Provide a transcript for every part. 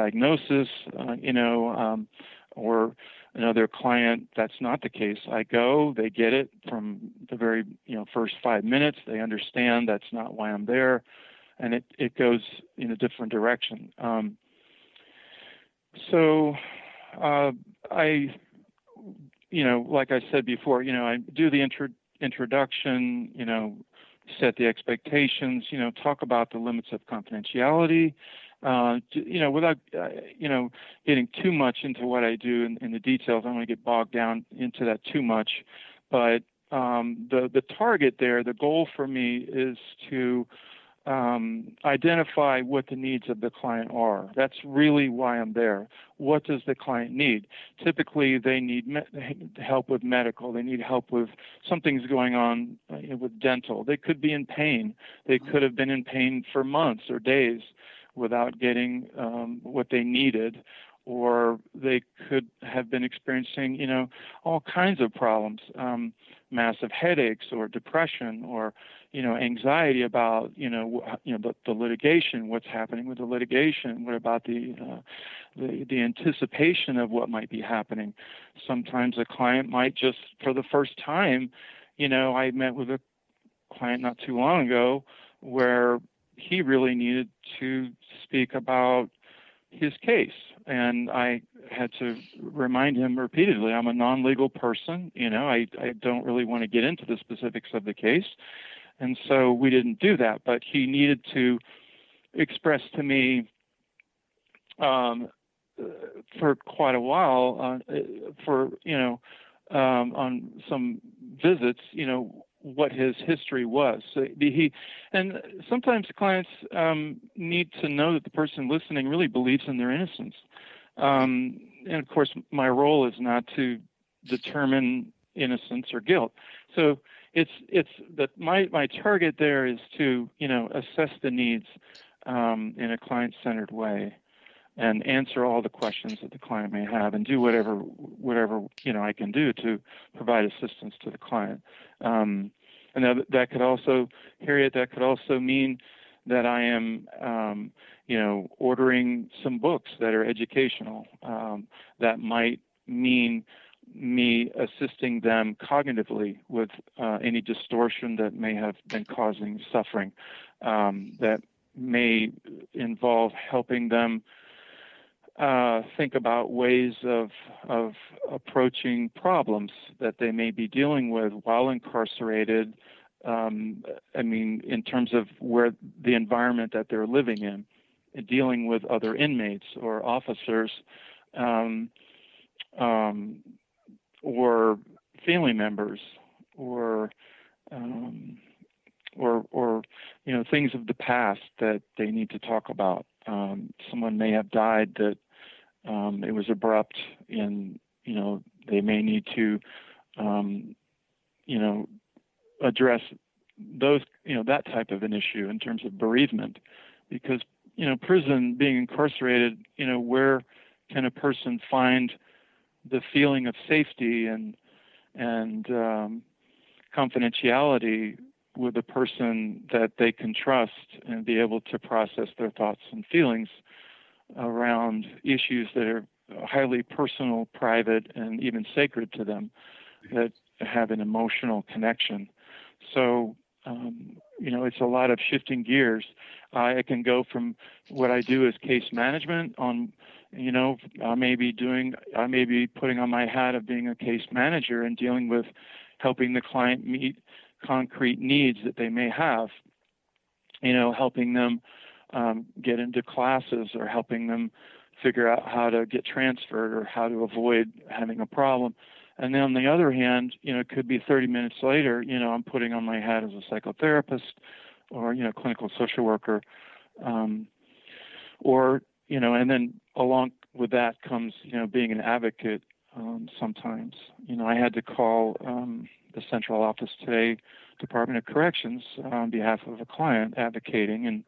diagnosis, or another client, that's not the case. I go, they get it from the very, first 5 minutes. They understand that's not why I'm there, and it goes in a different direction. So I, like I said before, I do the introduction, set the expectations, talk about the limits of confidentiality, without, getting too much into what I do in the details. I don't want to get bogged down into that too much. But the target there, the goal for me is to identify what the needs of the client are. That's really why I'm there. What does the client need? Typically, they need help with medical. They need help with something's going on with dental. They could be in pain. They could have been in pain for months or days without getting what they needed, or they could have been experiencing, all kinds of problems, massive headaches or depression or, anxiety about, the litigation, what's happening with the litigation, what about the anticipation of what might be happening. Sometimes a client might just, for the first time, I met with a client not too long ago where he really needed to speak about his case. And I had to remind him repeatedly, I'm a non-legal person. I don't really want to get into the specifics of the case. And so we didn't do that, but he needed to express to me for quite a while on some visits, what his history was. So and sometimes clients need to know that the person listening really believes in their innocence. And of course, my role is not to determine innocence or guilt. So it's that my target there is to assess the needs in a client-centered way and answer all the questions that the client may have and do whatever I can do to provide assistance to the client. And that could also, Harriet, that could also mean that I am, ordering some books that are educational. That might mean me assisting them cognitively with any distortion that may have been causing suffering. That may involve helping them think about ways of approaching problems that they may be dealing with while incarcerated. In terms of where the environment that they're living in, dealing with other inmates or officers, or family members, or things of the past that they need to talk about. Someone may have died that it was abrupt, and they may need to address those, that type of an issue in terms of bereavement, because prison, being incarcerated, where can a person find the feeling of safety and confidentiality with a person that they can trust and be able to process their thoughts and feelings around issues that are highly personal, private, and even sacred to them, that have an emotional connection. So, it's a lot of shifting gears. I can go from what I do as case management on, I may be putting on my hat of being a case manager and dealing with helping the client meet concrete needs that they may have, helping them get into classes, or helping them figure out how to get transferred or how to avoid having a problem. And then on the other hand, it could be 30 minutes later, I'm putting on my hat as a psychotherapist or, clinical social worker, and then along with that comes, being an advocate. Sometimes, I had to call the central office today, Department of Corrections, on behalf of a client advocating. And,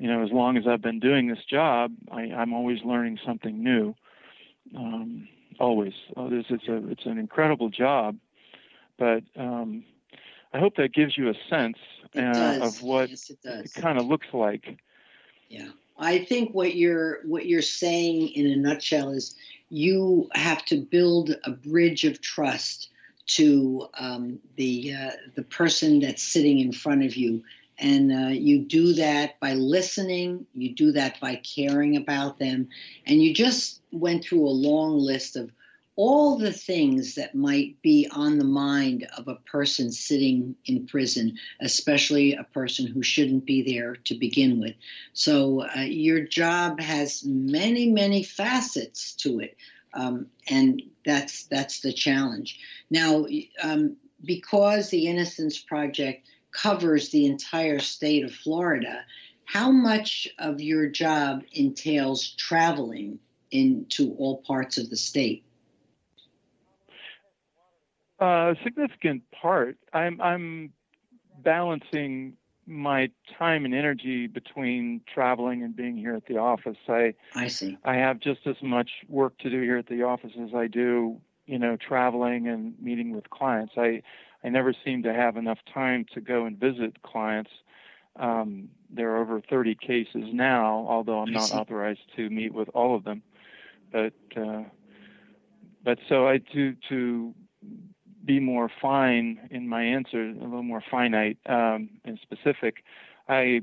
as long as I've been doing this job, I'm always learning something new. Always. It's an incredible job, but I hope that gives you a sense of what it kind of looks like. Yeah. I think what you're saying in a nutshell is you have to build a bridge of trust to the person that's sitting in front of you, and you do that by listening. You do that by caring about them, and you just went through a long list of all the things that might be on the mind of a person sitting in prison, especially a person who shouldn't be there to begin with. So your job has many, many facets to it, and that's the challenge. Now, because the Innocence Project covers the entire state of Florida, how much of your job entails traveling into all parts of the state? A significant part. I'm balancing my time and energy between traveling and being here at the office. I see. I have just as much work to do here at the office as I do, traveling and meeting with clients. I never seem to have enough time to go and visit clients. There are over 30 cases now, although I'm not authorized to meet with all of them. But so I to be more fine in my answer, a little more finite and specific. My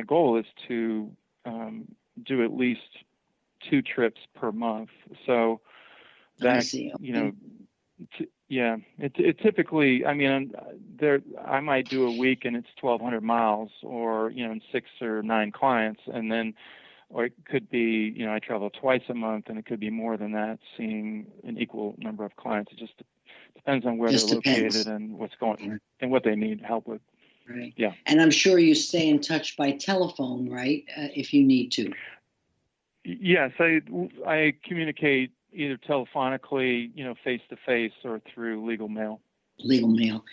goal is to do at least 2 trips per month. So that, I see. Okay. it typically, I might do a week and it's 1,200 miles, or and 6 or 9 clients, and then, or it could be, I travel twice a month, and it could be more than that, seeing an equal number of clients. It just depends on where they're located and what's going on and what they need help with. Right. Yeah. And I'm sure you stay in touch by telephone, right? If you need to. Yes, I communicate either telephonically, face to face, or through legal mail. Legal mail.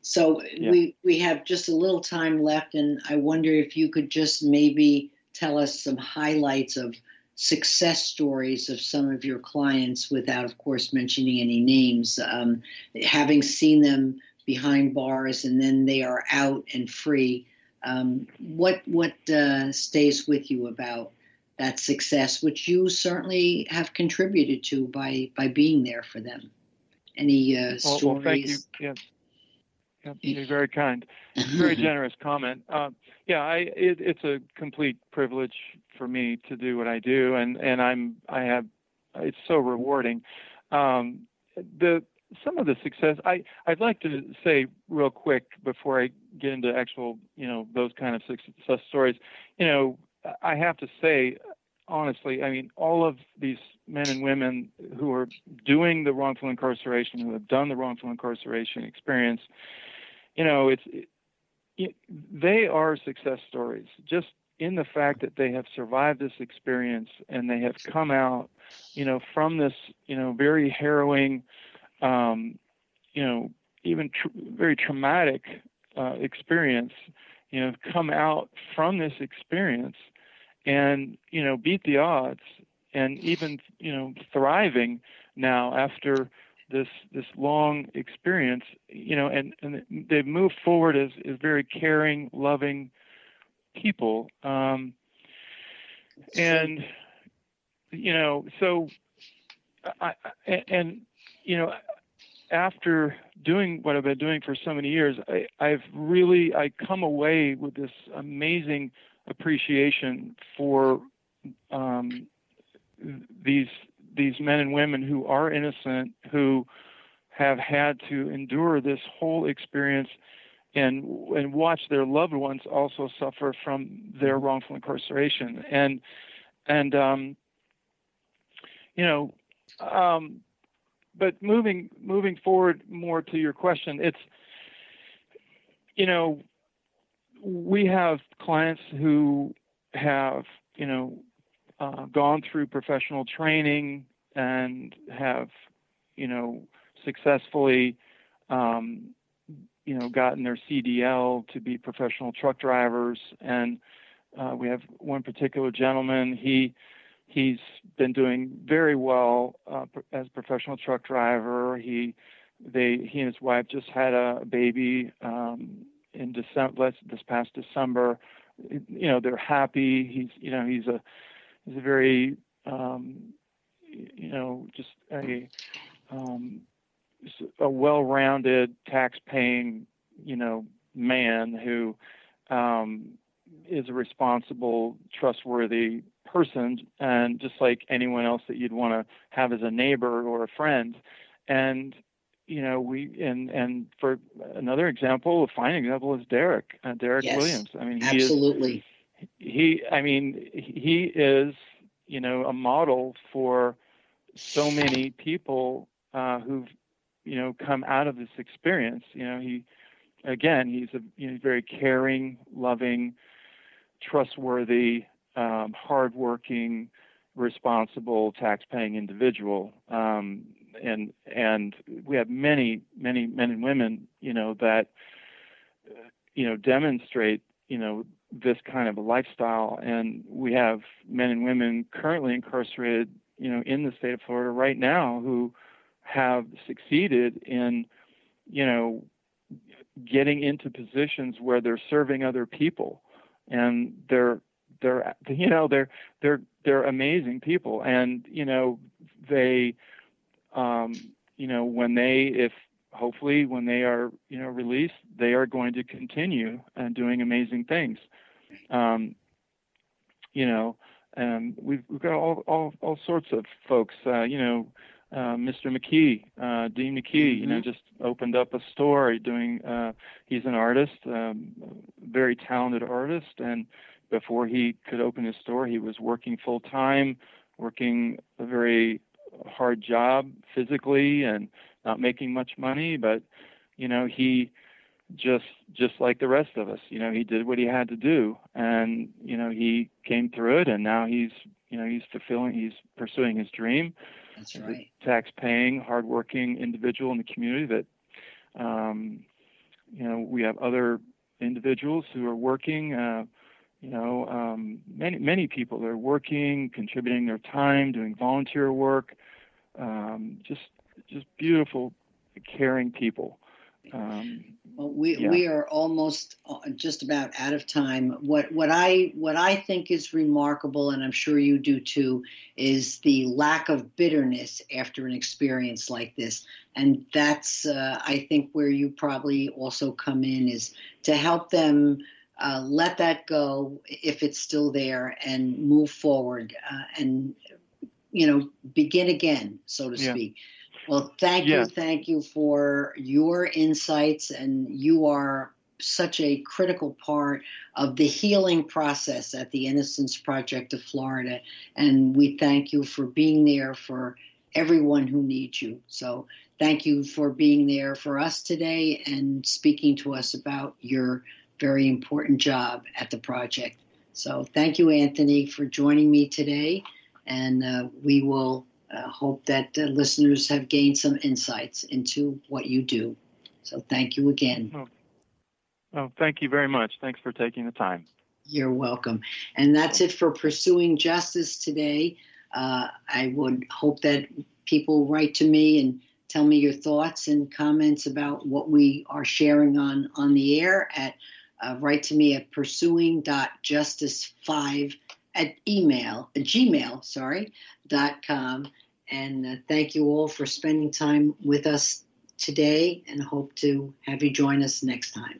So Yeah. we have just a little time left, and I wonder if you could just maybe tell us some highlights of success stories of some of your clients, without, of course, mentioning any names, having seen them behind bars and then they are out and free. What stays with you about that success, which you certainly have contributed to by being there for them? Any stories? Well, thank you. Yeah. You're very kind. Very generous comment. It's a complete privilege for me to do what I do, and it's so rewarding. Some of the success I'd like to say real quick before I get into actual, those kind of success stories. I have to say, honestly, all of these men and women who are doing the wrongful incarceration, who have done the wrongful incarceration experience, they are success stories, just in the fact that they have survived this experience and they have come out, from this, very harrowing, even very traumatic experience, come out from this experience and, beat the odds, and even, thriving now after this long experience, and they've moved forward as very caring, loving people. After doing what I've been doing for so many years, I come away with this amazing appreciation for these men and women who are innocent, who have had to endure this whole experience and watch their loved ones also suffer from their wrongful incarceration. But moving forward more to your question, it's, we have clients who have, gone through professional training and have, successfully, gotten their CDL to be professional truck drivers. And we have one particular gentleman, he's been doing very well as a professional truck driver. He and his wife just had a baby in December, this past December. they're happy. He's a very, just a well-rounded, tax-paying, man who is a responsible, trustworthy person, and just like anyone else that you'd want to have as a neighbor or a friend. And and for another example, a fine example is Derek Yes, Williams. I mean, absolutely. he is, a model for so many people who've, come out of this experience. He's a very caring, loving, trustworthy, hardworking, responsible, tax-paying individual. And we have many, many men and women, that, demonstrate, this kind of a lifestyle. And we have men and women currently incarcerated, in the state of Florida right now who have succeeded in, getting into positions where they're serving other people, and they're amazing people. And, they, hopefully when they are, released, they are going to continue doing amazing things. And we've got all sorts of folks, Mr. McKee, Dean McKee, just opened up a store doing, he's an artist, very talented artist. And before he could open his store, he was working full time, working a very hard job physically and not making much money. But, he just like the rest of us, he did what he had to do, and, he came through it, and now he's pursuing his dream. That's right. A tax-paying, hardworking individual in the community that, we have other individuals who are working, many people that are working, contributing their time, doing volunteer work, just beautiful, caring people. Well, we are almost just about out of time. What I think is remarkable, and I'm sure you do too, is the lack of bitterness after an experience like this. And that's, I think, where you probably also come in, is to help them let that go if it's still there and move forward and, begin again, so to speak. Well, thank you for your insights, and you are such a critical part of the healing process at the Innocence Project of Florida, and we thank you for being there for everyone who needs you. So thank you for being there for us today and speaking to us about your very important job at the project. So thank you, Anthony, for joining me today, and we will hope that listeners have gained some insights into what you do. So thank you again. Oh, thank you very much. Thanks for taking the time. You're welcome. And that's it for Pursuing Justice today. I would hope that people write to me and tell me your thoughts and comments about what we are sharing on the air. Write to me at pursuing.justice5 at gmail.com. And thank you all for spending time with us today, and hope to have you join us next time.